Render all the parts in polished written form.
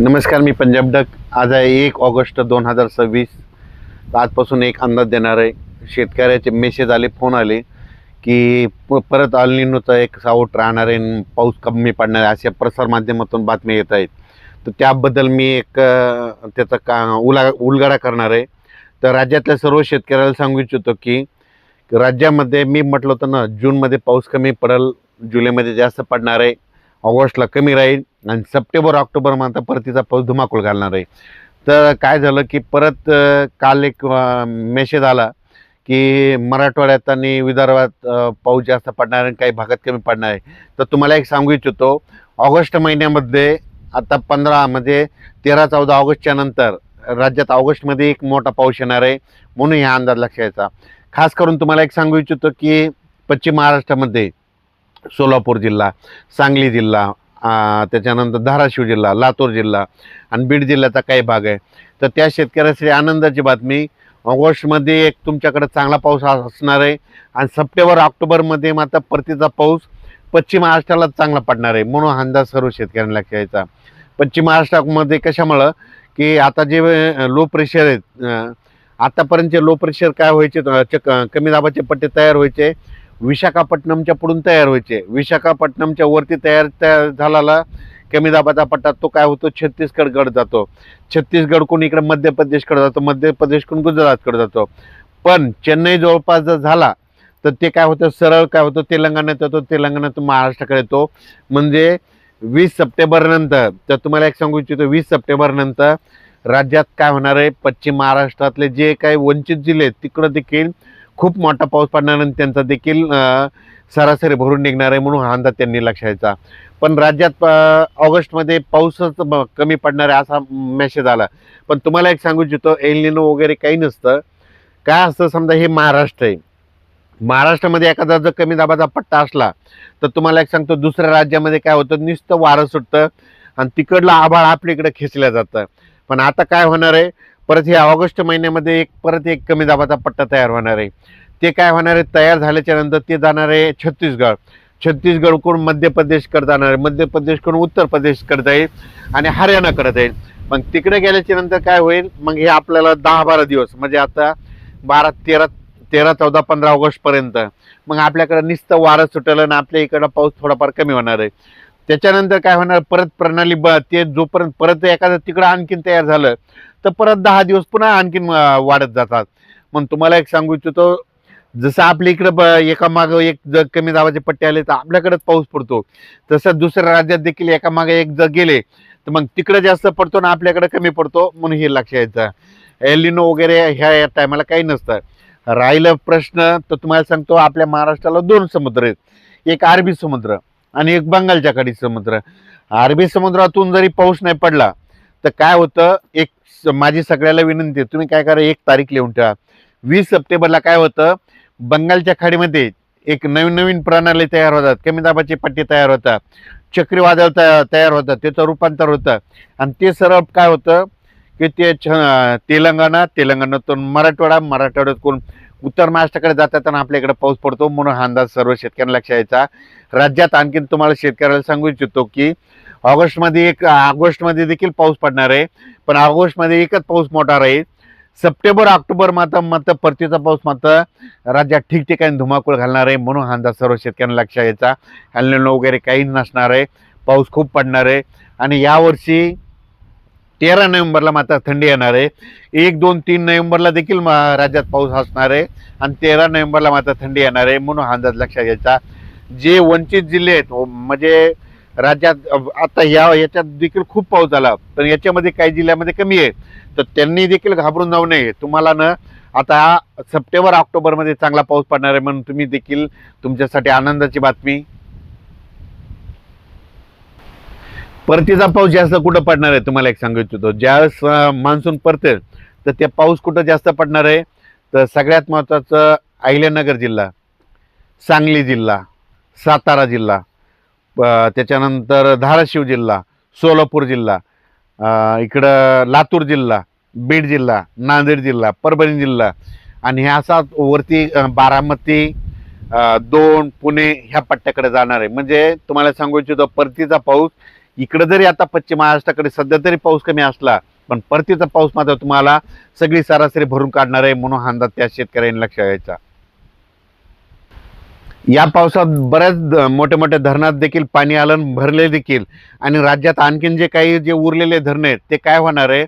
नमस्कार, मी पंजाब डक. आज आहे 1 ऑगस्ट 2026. आजपासून एक अंदाज देणार आहे. शेतकऱ्याचे मेसेज आले, फोन आले की परत अल निनोचा एक सावट राहणार आहे, पाऊस कमी पडणार आहे, अशा प्रसारमाध्यमातून बातम्या येत आहेत. तर त्याबद्दल मी एक त्याचा उलगडा करणार आहे. तर राज्यातल्या सर्व शेतकऱ्याला सांगू इच्छितो की राज्यामध्ये मी म्हटलं होतं ना, जूनमध्ये पाऊस कमी पडेल, जुलैमध्ये जास्त पडणार आहे, ऑगस्टला कमी राहील आणि सप्टेंबर ऑक्टोबर आता परतीचा पाऊस धुमाकूळ घालणार आहे. तर काय झालं की परत काल एक मेसेज आला की मराठवाड्यात आणि विदर्भात पाऊस जास्त पडणार आहे, काही भागात कमी पडणार आहे. तर तुम्हाला एक सांगू इच्छितो, ऑगस्ट महिन्यामध्ये आता 15 म्हणजे 13-14 ऑगस्टच्या नंतर राज्यात ऑगस्टमध्ये एक मोठा पाऊस येणार आहे, म्हणून हा अंदाज लक्षात घ्यायचा. खास करून तुम्हाला एक सांगू इच्छितो की पश्चिम महाराष्ट्रामध्ये सोलापूर जिल्हा, सांगली जिल्हा, त्याच्यानंतर धाराशिव जिल्हा, लातूर जिल्हा आणि बीड जिल्ह्याचा काही भाग आहे. तर त्या शेतकऱ्यासाठी आनंदाची बातमी, ऑगस्टमध्ये एक तुमच्याकडे चांगला पाऊस असणार आहे आणि सप्टेंबर ऑक्टोबरमध्ये मात्र परतीचा पाऊस पश्चिम महाराष्ट्राला चांगला पडणार आहे, म्हणून अंदाज सर्व शेतकऱ्यांना लक्षात घ्यायचा. पश्चिम महाराष्ट्रामध्ये कशामुळं की आता जे लो प्रेशर आहेत, आतापर्यंतचे लो प्रेशर काय व्हायचे, कमी दाबाचे पट्टे तयार व्हायचे, विशाखापट्टणमच्या पुढून तयार व्हायचे. विशाखापट्टणमच्या वरती तयार झालेला कमी दाबाचा पट्टा तो काय होतो, छत्तीसगडकडे जातो, छत्तीसगडकडून इकडे मध्य प्रदेशकडे जातो, मध्य प्रदेशकडून गुजरातकडे जातो. पण चेन्नई जवळपास जर झाला तर ते काय होतं, सरळ काय होतं, तेलंगणात येतो, तेलंगणातून महाराष्ट्राकडे येतो. म्हणजे 20 सप्टेंबर नंतर, तर तुम्हाला एक सांगू इच्छितो, 20 सप्टेंबर नंतर राज्यात काय होणार आहे, पश्चिम महाराष्ट्रातले जे काही वंचित जिल्हे आहेत तिकडं देखील खूप मोठा पाऊस पडणार आणि त्यांचा देखील सरासरी भरून निघणार आहे, म्हणून हा अंदाज त्यांनी लक्षात घ्यायचा. पण राज्यात ऑगस्टमध्ये पाऊसच कमी पडणार आहे असा मेसेज आला. पण तुम्हाला एक सांगू इच्छितो, एल निनो वगैरे काही नसतं. काय असतं, समजा हे महाराष्ट्र आहे, महाराष्ट्रामध्ये एखादा जर कमी दाबाचा पट्टा असला तर तुम्हाला एक सांगतो, दुसऱ्या राज्यामध्ये काय होतं, नुसतं वारं सुटतं आणि तिकडलं आभाळ आपल्याकडे खेचलं जातं. पण आता काय होणार आहे, परत हे ऑगस्ट महिन्यामध्ये परत एक कमी दाबाचा पट्टा तयार होणार आहे. ते काय होणार आहे, तयार झाल्याच्या नंतर ते जाणार आहे छत्तीसगड, छत्तीसगडकडून मध्य प्रदेशकडे जाणार आहे, मध्य प्रदेशकडून उत्तर प्रदेशकडे जाईल आणि हरियाणाकडे जाईल. मग तिकडे गेल्याच्या नंतर काय होईल, मग हे आपल्याला 10-12 दिवस म्हणजे आता 13-14-15 ऑगस्टपर्यंत मग आपल्याकडे नुसतं वारं सुटलं आणि आपल्या इकडं पाऊस थोडाफार कमी होणार आहे. त्याच्यानंतर काय होणार, परत प्रणाली ते जोपर्यंत परत एखादं तिकडं आणखीन तयार झालं तर परत 10 दिवस पुन्हा आणखीन वाढत जातात. मग तुम्हाला एक सांगू इच्छितो, जसं आपल्या इकडं एकामागं एक जर कमी दाबाचे पट्टे आले तर आपल्याकडेच पाऊस पडतो, तसं दुसऱ्या राज्यात देखील एकामागे एक जर गेले तर मग तिकडे जास्त पडतो ना आपल्याकडे कमी पडतो, म्हणून हे लक्षात घ्यायचं. एल निनो वगैरे ह्या टायमाला काही नसतं. राहिलं प्रश्न तर तुम्हाला सांगतो, आपल्या महाराष्ट्राला 2 समुद्र आहेत, एक अरबी समुद्र आणि एक बंगालच्या खाडी समुद्र. अरबी समुद्रातून जरी पाऊस नाही पडला तर काय होतं, एक माझी सगळ्याला विनंती आहे, तुम्ही काय करा, एक तारीख लिहून ठेवा. 20 सप्टेंबरला काय होतं, बंगालच्या खाडीमध्ये एक नवीन प्रणाली तयार होतात, कमी दाबाचे पट्टे तयार होतात, चक्रीवादळ तयार होतात, त्याचं रूपांतर होतं आणि ते सरळ काय होतं की ते तेलंगणातून मराठवाड्यातून उत्तर महाराष्ट्राकडे जातात आणि आपल्या इकडे पाऊस पडतो, म्हणून हा अंदाज सर्व शेतकऱ्यांना लक्षात यायचा. राज्यात आणखीन तुम्हाला शेतकऱ्याला सांगू इच्छितो की ऑगस्टमध्ये देखील पाऊस पडणार आहे, पण ऑगस्टमध्ये एकच पाऊस मोठा राहील. सप्टेंबर ऑक्टोबर मात्र परतीचा पाऊस मात्र राज्यात ठिकठिकाणी धुमाकूळ घालणार आहे, म्हणून हा अंदाज सर्व शेतकऱ्यांना लक्षात यायचा. एल निनो वगैरे काही नसणार आहे, पाऊस खूप पडणार आहे आणि यावर्षी 13 नोव्हेंबरला मात्र थंडी येणार आहे. 1, 2, 3 नोव्हेंबरला देखील राज्यात पाऊस असणार आहे आणि 13 नोव्हेंबरला मात्र थंडी येणार आहे, म्हणून हा अंदाज लक्षात घ्यायचा. जे वंचित जिल्हे आहेत म्हणजे राज्यात आता याच्यात देखील खूप पाऊस झाला, पण याच्यामध्ये काही जिल्ह्यामध्ये कमी आहे, तर त्यांनी देखील घाबरून जाऊ नये. तुम्हाला ना आता सप्टेंबर ऑक्टोबरमध्ये चांगला पाऊस पडणार आहे, म्हणून तुम्ही देखील, तुमच्यासाठी आनंदाची बातमी. परतीचा पाऊस जास्त कुठं पडणार आहे तुम्हाला एक सांगू इच्छितो, ज्यावेळेस मान्सून परतेल तर ते पाऊस कुठं जास्त पडणार आहे, तर सगळ्यात महत्त्वाचं अहिल्यानगर जिल्हा, सांगली जिल्हा, सातारा जिल्हा, त्याच्यानंतर धाराशिव जिल्हा, सोलापूर जिल्हा, इकडं लातूर जिल्हा, बीड जिल्हा, नांदेड जिल्हा, परभणी जिल्हा आणि ह्या असा वरती बारामती, 2 पुणे ह्या पट्ट्याकडे जाणार आहे. म्हणजे तुम्हाला सांगू इच्छितो, परतीचा पाऊस इकडे जरी आता पश्चिम महाराष्ट्राकडे सध्या तरी पाऊस कमी असला, पण परतीचा पाऊस मात्र तुम्हाला सगळी सरासरी भरून काढणार आहे, म्हणून हा अंदाज त्या शेतकऱ्यांनी लक्षात घ्यायचा. या पावसात बऱ्याच मोठ्या मोठ्या धरणात देखील पाणी आलं, भरले देखील. आणि राज्यात आणखीन जे काही जे उरलेले धरणे आहेत ते काय होणार आहे,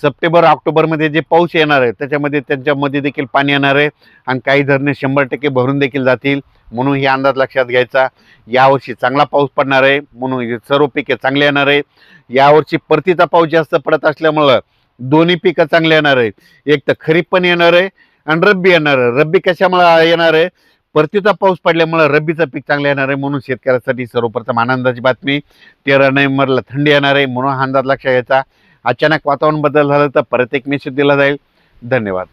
सप्टेंबर ऑक्टोबरमध्ये जे पाऊस येणार आहे त्याच्यामध्ये त्यांच्यामध्ये देखील पाणी येणार आहे आणि काही धरणे 100% भरून देखील जातील, म्हणून हे अंदाज लक्षात घ्यायचा. यावर्षी चांगला पाऊस पडणार आहे, म्हणून सर्व पिके चांगले येणार आहे. यावर्षी परतीचा पाऊस जास्त पडत असल्यामुळं दोन्ही पिकं चांगले येणार आहे. एक तर खरीप पण येणार आहे आणि रब्बी येणार आहे. रब्बी कशामुळे येणार आहे, परतीचा पाऊस पडल्यामुळे रब्बीचं पीक चांगलं येणार आहे, म्हणून शेतकऱ्यासाठी सर्वप्रथम आनंदाची बातमी. 13 नोव्हेंबरला थंडी येणार आहे, म्हणून हा अंदाज लक्षात घ्यायचा. अचानक वातावरण बदल झालं तर परत एक मेसेज दिला जाईल. धन्यवाद.